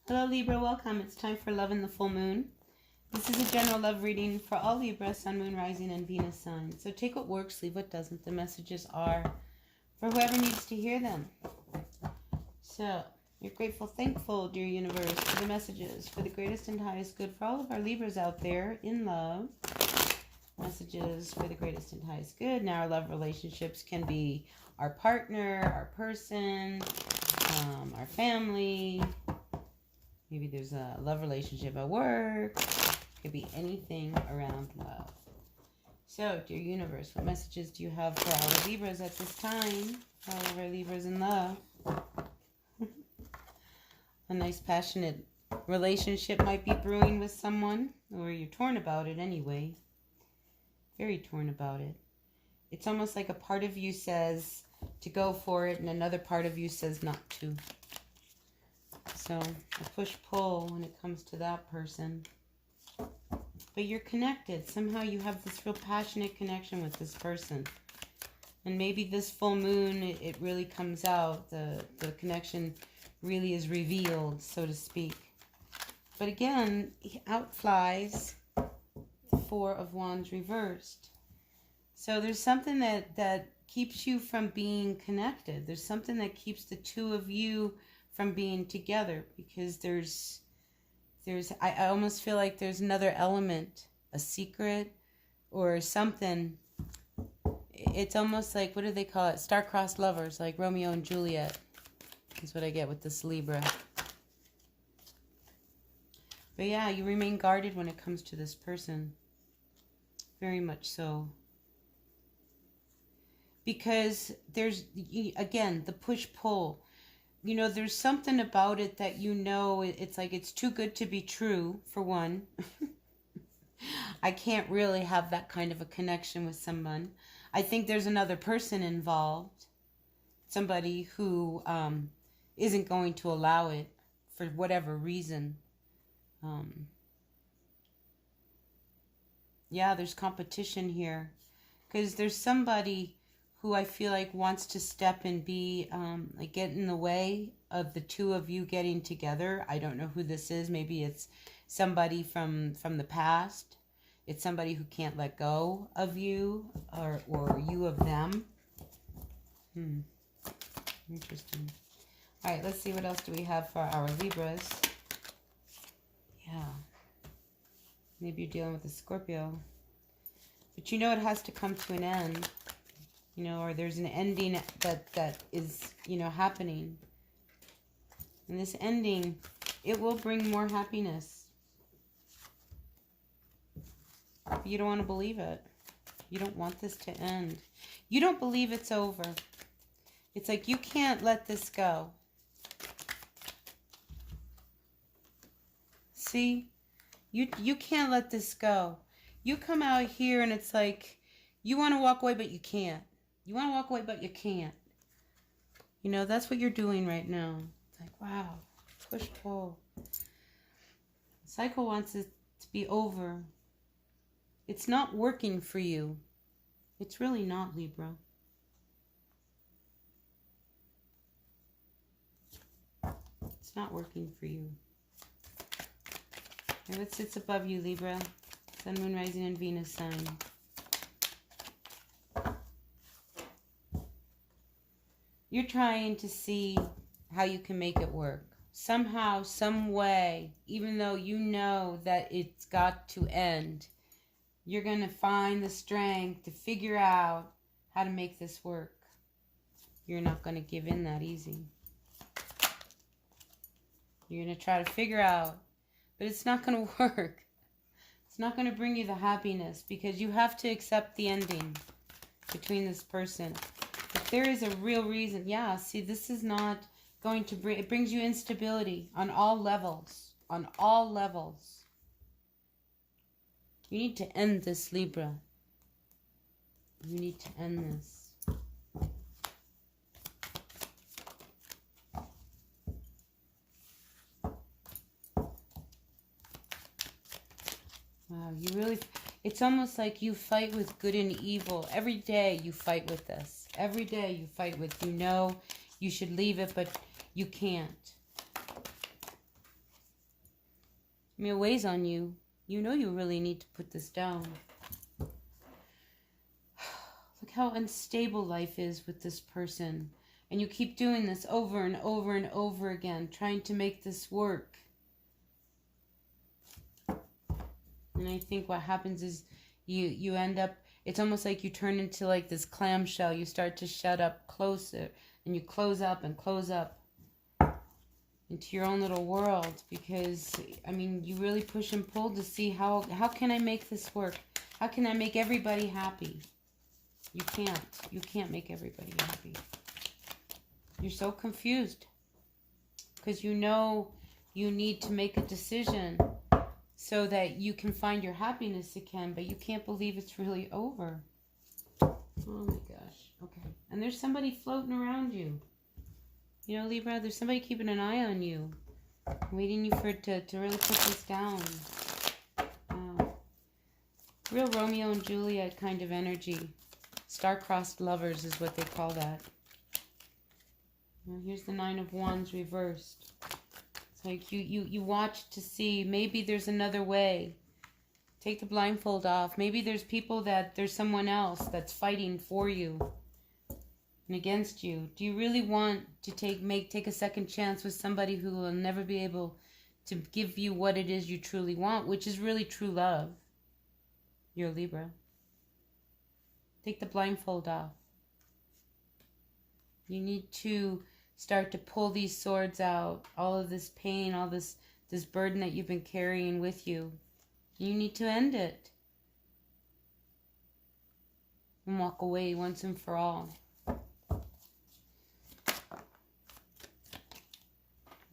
Hello Libra, welcome. It's time for Love in the Full Moon. This is a general love reading for all Libra, Sun, Moon, Rising, and Venus signs. So take what works, leave what doesn't. The messages are for whoever needs to hear them. So, you're grateful, thankful, dear universe, for the messages, for the greatest and highest good for all of our Libras out there in love. Messages for the greatest and highest good. Now our love relationships can be our partner, our person, our family. Maybe there's a love relationship at work. Could be anything around love. So, dear universe, what messages do you have for our Libras at this time? For all of our Libras in love. A nice passionate relationship might be brewing with someone. Or you're torn about it anyway. Very torn about it. It's almost like a part of you says to go for it and another part of you says not to. So, a push-pull when it comes to that person. But you're connected. Somehow you have this real passionate connection with this person. And maybe this full moon, it really comes out. The connection really is revealed, so to speak. But again, out flies the Four of Wands reversed. So there's something that keeps you from being connected. There's something that keeps the two of you from being together, because I almost feel like there's another element, a secret or something. It's almost like, what do they call it? Star-crossed lovers, like Romeo and Juliet is what I get with this Libra. But yeah, you remain guarded when it comes to this person. Very much so. Because there's, again, the push-pull. You know, there's something about it that you know, it's like it's too good to be true, for one. I can't really have that kind of a connection with someone. I think there's another person involved. Somebody who isn't going to allow it for whatever reason. Yeah, there's competition here. Because there's somebody who I feel like wants to step and be, like, get in the way of the two of you getting together. I don't know who this is. Maybe it's somebody from the past. It's somebody who can't let go of you, or you of them. Interesting. All right, let's see what else do we have for our Libras. Yeah. Maybe you're dealing with a Scorpio. But you know it has to come to an end. You know, or there's an ending that is, you know, happening. And this ending, it will bring more happiness. But you don't want to believe it. You don't want this to end. You don't believe it's over. It's like you can't let this go. See? You can't let this go. You come out here and it's like you want to walk away, but you can't. You want to walk away, but you can't. You know, that's what you're doing right now. It's like, wow, push-pull. Cycle wants it to be over. It's not working for you. It's really not, Libra. It's not working for you. And what sits above you, Libra? Sun, Moon, Rising, and Venus sign. You're trying to see how you can make it work. Somehow, some way, even though you know that it's got to end, you're going to find the strength to figure out how to make this work. You're not going to give in that easy. You're going to try to figure out, but it's not going to work. It's not going to bring you the happiness, because you have to accept the ending between this person. If there is a real reason, yeah, see, this is not going to bring, it brings you instability on all levels. On all levels. You need to end this, Libra. You need to end this. Wow, you really, it's almost like you fight with good and evil. Every day you fight with this. Every day you fight with, you know, you should leave it, but you can't. I mean, it weighs on you. You know you really need to put this down. Look how unstable life is with this person. And you keep doing this over and over and over again, trying to make this work. And I think what happens is you end up, it's almost like you turn into like this clamshell. You start to shut up closer, and you close up into your own little world, because, I mean, you really push and pull to see how can I make this work? How can I make everybody happy? You can't. You can't make everybody happy. You're so confused because you know you need to make a decision so that you can find your happiness again, but you can't believe it's really over. Oh my gosh. Okay. And there's somebody floating around you. You know, Libra, there's somebody keeping an eye on you, waiting you for it to really put this down. Real Romeo and Juliet kind of energy. Star-crossed lovers is what they call that. Well, here's the Nine of Wands reversed. It's like you watch to see, maybe there's another way. Take the blindfold off. Maybe there's there's someone else that's fighting for you and against you. Do you really want to take a second chance with somebody who will never be able to give you what it is you truly want, which is really true love? You're a Libra. Take the blindfold off. You need to start to pull these swords out, all of this pain, all this burden that you've been carrying with you. You need to end it and walk away once and for all.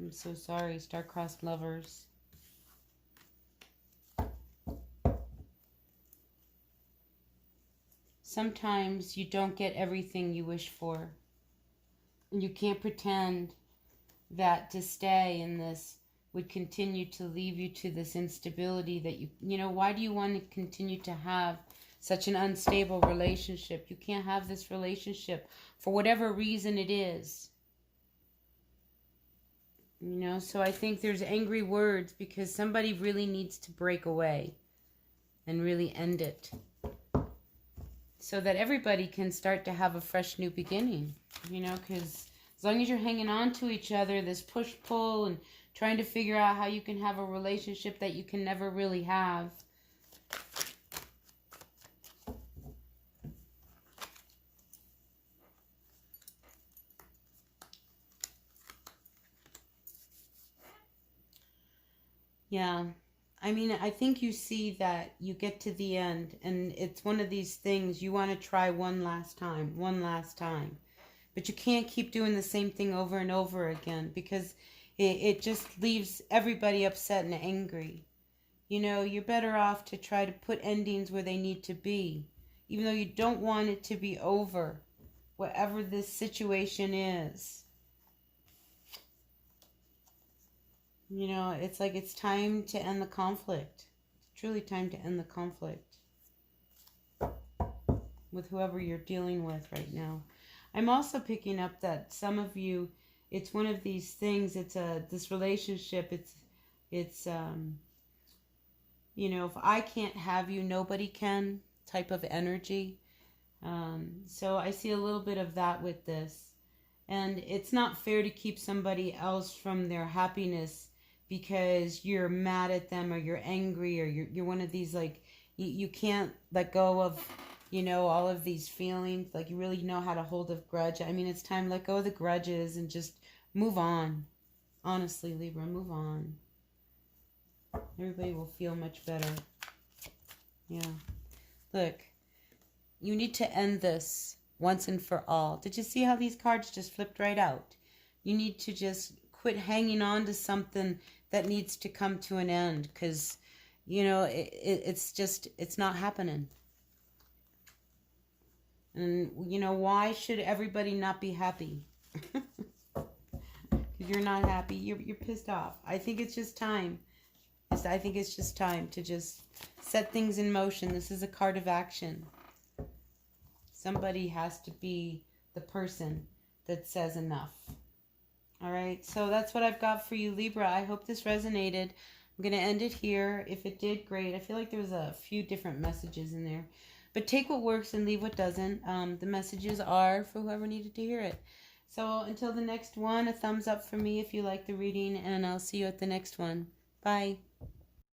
I'm so sorry, star-crossed lovers. Sometimes you don't get everything you wish for. And you can't pretend that to stay in this would continue to leave you to this instability that you know, why do you want to continue to have such an unstable relationship? You can't have this relationship for whatever reason it is. You know, so I think there's angry words because somebody really needs to break away and really end it, so that everybody can start to have a fresh new beginning, you know, because as long as you're hanging on to each other, this push-pull and trying to figure out how you can have a relationship that you can never really have. Yeah. I mean, I think you see that you get to the end and it's one of these things you want to try one last time. But you can't keep doing the same thing over and over again because it just leaves everybody upset and angry. You know, you're better off to try to put endings where they need to be, even though you don't want it to be over, whatever this situation is. You know, it's like it's time to end the conflict. It's truly time to end the conflict with whoever you're dealing with right now. I'm also picking up that some of you, it's one of these things, this relationship, it's you know, if I can't have you, nobody can type of energy. So I see a little bit of that with this. And it's not fair to keep somebody else from their happiness because you're mad at them or you're angry or you're one of these, like, you can't let go of, you know, all of these feelings. Like, you really know how to hold a grudge. I mean, it's time to let go of the grudges and just move on. Honestly, Libra, move on. Everybody will feel much better. Yeah. Look, you need to end this once and for all. Did you see how these cards just flipped right out? You need to just quit hanging on to something that needs to come to an end because, you know, it's not happening. And, you know, why should everybody not be happy? Because you're not happy. You're pissed off. I think it's just time. I think it's just time to just set things in motion. This is a card of action. Somebody has to be the person that says enough. All right, so that's what I've got for you, Libra. I hope this resonated. I'm going to end it here. If it did, great. I feel like there was a few different messages in there. But take what works and leave what doesn't. The messages are for whoever needed to hear it. So until the next one, a thumbs up for me if you like the reading, and I'll see you at the next one. Bye.